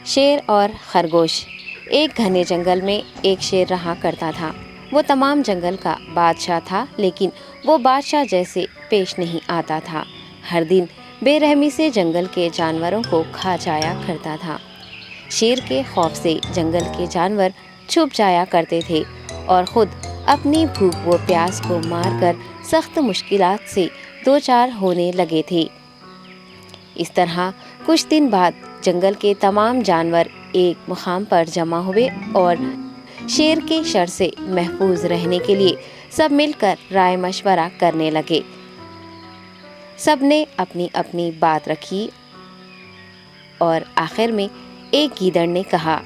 شیر اور خرگوش۔ ایک گھنے جنگل میں ایک شیر رہا کرتا تھا۔ وہ تمام جنگل کا بادشاہ تھا، لیکن وہ بادشاہ جیسے پیش نہیں آتا تھا۔ ہر دن بے رحمی سے جنگل کے جانوروں کو کھا جایا کرتا تھا۔ شیر کے خوف سے جنگل کے جانور چھپ جایا کرتے تھے اور خود اپنی بھوک و پیاس کو مار کر سخت مشکلات سے دوچار ہونے لگے تھے۔ اس طرح کچھ دن بعد جنگل کے تمام جانور ایک مقام پر جمع ہوئے اور شیر کے شر سے محفوظ رہنے کے لیے سب مل کر رائے مشورہ کرنے لگے۔ سب نے اپنی اپنی بات رکھی اور آخر میں ایک گیدڑ نے کہا،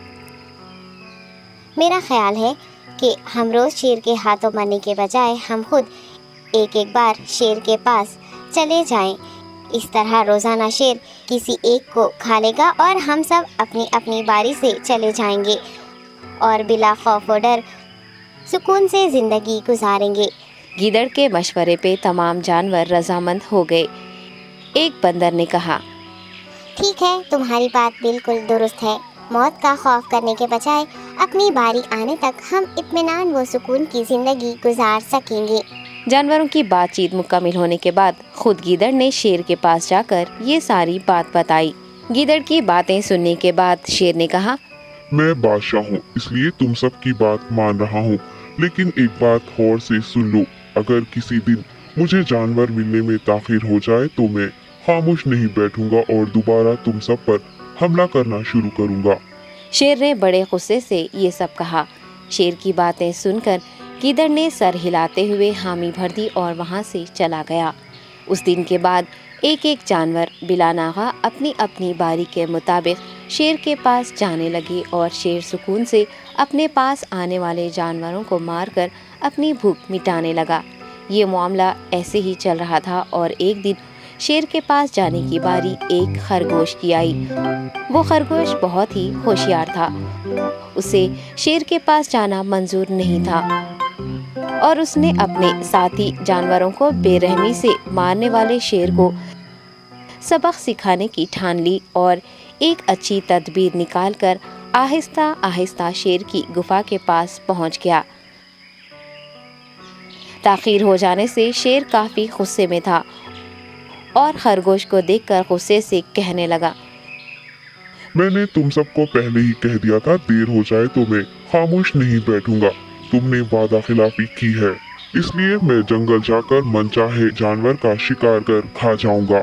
میرا خیال ہے کہ ہم روز شیر کے ہاتھوں مرنے کے بجائے ہم خود ایک بار شیر کے پاس چلے جائیں۔ اس طرح روزانہ شیر کسی ایک کو کھا لے گا اور ہم سب اپنی اپنی باری سے چلے جائیں گے اور بلا خوف و ڈر سکون سے زندگی گزاریں گے۔ گیدڑ کے مشورے پہ تمام جانور رضامند ہو گئے۔ ایک بندر نے کہا، ٹھیک ہے، تمہاری بات بالکل درست ہے۔ موت کا خوف کرنے کے بجائے اپنی باری آنے تک ہم اطمینان و سکون کی زندگی گزار سکیں گے۔ جانوروں کی بات چیت مکمل ہونے کے بعد خود گیدڑ نے شیر کے پاس جا کر یہ ساری بات بتائی۔ گیدڑ کی باتیں سننے کے بعد شیر نے کہا، میں بادشاہ ہوں، اس لیے تم سب کی بات مان رہا ہوں، لیکن ایک بات غور سے سن لو۔ اگر کسی دن مجھے جانور ملنے میں تاخیر ہو جائے تو میں خاموش نہیں بیٹھوں گا اور دوبارہ تم سب پر حملہ کرنا شروع کروں گا۔ شیر نے بڑے غصے سے یہ سب کہا۔ شیر کی باتیں سن کر گیدڑ نے سر ہلاتے ہوئے حامی بھر دی اور وہاں سے چلا گیا۔ اس دن کے بعد ایک ایک جانور بلا ناغہ اپنی اپنی باری کے مطابق شیر کے پاس جانے لگے اور شیر سکون سے اپنے پاس آنے والے جانوروں کو مار کر اپنی بھوک مٹانے لگا۔ یہ معاملہ ایسے ہی چل رہا تھا اور ایک دن شیر کے پاس جانے کی باری ایک خرگوش کی آئی۔ وہ خرگوش بہت ہی ہوشیار تھا۔ اسے شیر کے پاس جانا منظور نہیں تھا اور اس نے اپنے ساتھی جانوروں کو بے رحمی سے مارنے والے شیر کو سبق سکھانے کی ٹھان لی اور ایک اچھی تدبیر نکال کر آہستہ آہستہ شیر کی گفا کے پاس پہنچ گیا۔ تاخیر ہو جانے سے شیر کافی غصے میں تھا اور خرگوش کو دیکھ کر غصے سے کہنے لگا، میں نے تم سب کو پہلے ہی کہہ دیا تھا، دیر ہو جائے تو میں خاموش نہیں بیٹھوں گا۔ تم نے وعدہ خلافی کی ہے، اس لیے میں جنگل جا کر من چاہے جانور کا شکار کر کھا جاؤں گا۔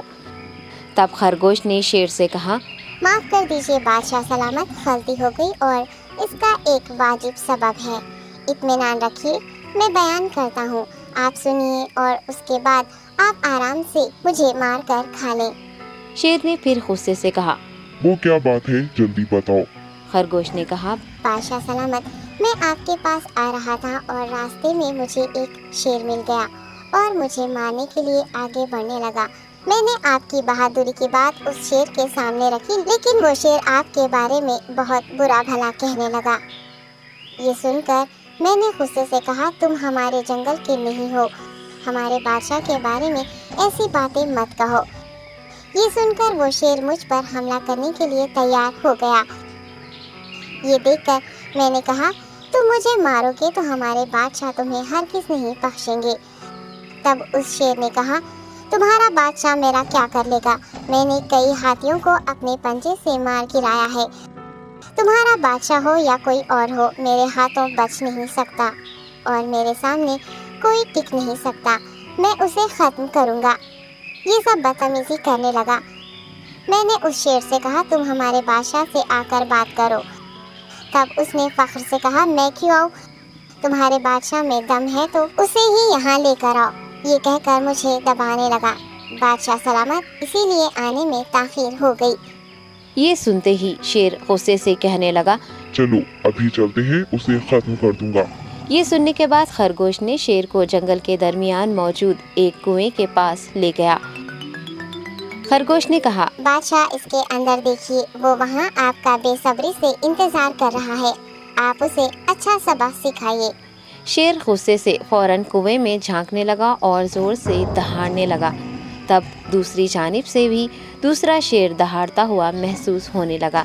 تب خرگوش نے شیر سے کہا، معاف کر دیجیے بادشاہ سلامت، غلطی ہو گئی اور اس کا ایک واجب سبب ہے۔ اطمینان رکھیے، میں بیان کرتا ہوں، آپ سنیے اور اس کے بعد آپ آرام سے مجھے مار کر کھا لیں۔ شیر نے پھر غصے سے کہا، وہ کیا بات ہے، جلدی بتاؤ۔ خرگوش نے کہا، بادشاہ سلامت، میں آپ کے پاس آ رہا تھا اور راستے میں مجھے ایک شیر مل گیا اور مجھے مارنے کے لیے آگے بڑھنے لگا۔ میں نے آپ کی بہادری کی بات اس شیر کے سامنے رکھی، لیکن وہ شیر آپ کے بارے میں بہت برا بھلا کہنے لگا۔ یہ سن کر میں نے غصے سے کہا، تم ہمارے جنگل کے نہیں ہو، ہمارے بادشاہ کے بارے میں ایسی باتیں مت کہو۔ یہ سن کر وہ شیر مجھ پر حملہ کرنے کے لیے تیار ہو گیا۔ یہ دیکھ کر میں نے کہا، تم مجھے مارو گے تو ہمارے بادشاہ تمہیں ہرگز نہیں بخشیں گے۔ تب اس شیر نے کہا، تمہارا بادشاہ میرا کیا کر لے گا؟ میں نے کئی ہاتھیوں کو اپنے پنجے سے مار گرایا ہے، تمہارا بادشاہ ہو یا کوئی اور ہو، میرے ہاتھوں بچ نہیں سکتا اور میرے سامنے کوئی ٹک نہیں سکتا، میں اسے ختم کروں گا۔ یہ سب بدتمیزی کرنے لگا۔ میں نے اس شیر سے کہا، تم ہمارے بادشاہ سے آ کر بات کرو۔ تب اس نے فخر سے کہا، میں کیوں آؤں؟ تمہارے بادشاہ میں دم ہے تو اسے ہی یہاں لے کر آؤ۔ یہ کہہ کر مجھے دبانے لگا۔ بادشاہ سلامت، اسی لیے آنے میں تاخیر ہو گئی۔ یہ سنتے ہی شیر غصے سے کہنے لگا، چلو ابھی چلتے ہیں، اسے ختم کر دوں گا۔ یہ سننے کے بعد خرگوش نے شیر کو جنگل کے درمیان موجود ایک کنویں کے پاس لے گیا۔ خرگوش نے کہا، بادشاہ اس کے اندر دیکھیے، وہ وہاں آپ کا بے صبری سے انتظار کر رہا ہے، آپ اسے اچھا سبق سکھائیے۔ شیر غصے سے فوراً کنویں میں جھانکنے لگا اور زور سے دہاڑنے لگا۔ تب دوسری جانب سے بھی دوسرا شیر دہاڑتا ہوا محسوس ہونے لگا۔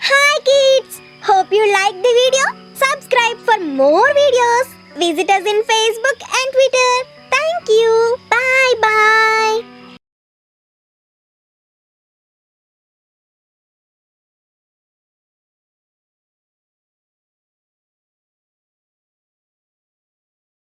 Hi kids! Hope you liked the video. Subscribe for more videos. Visit us in Facebook and Twitter. Thank you. Bye bye.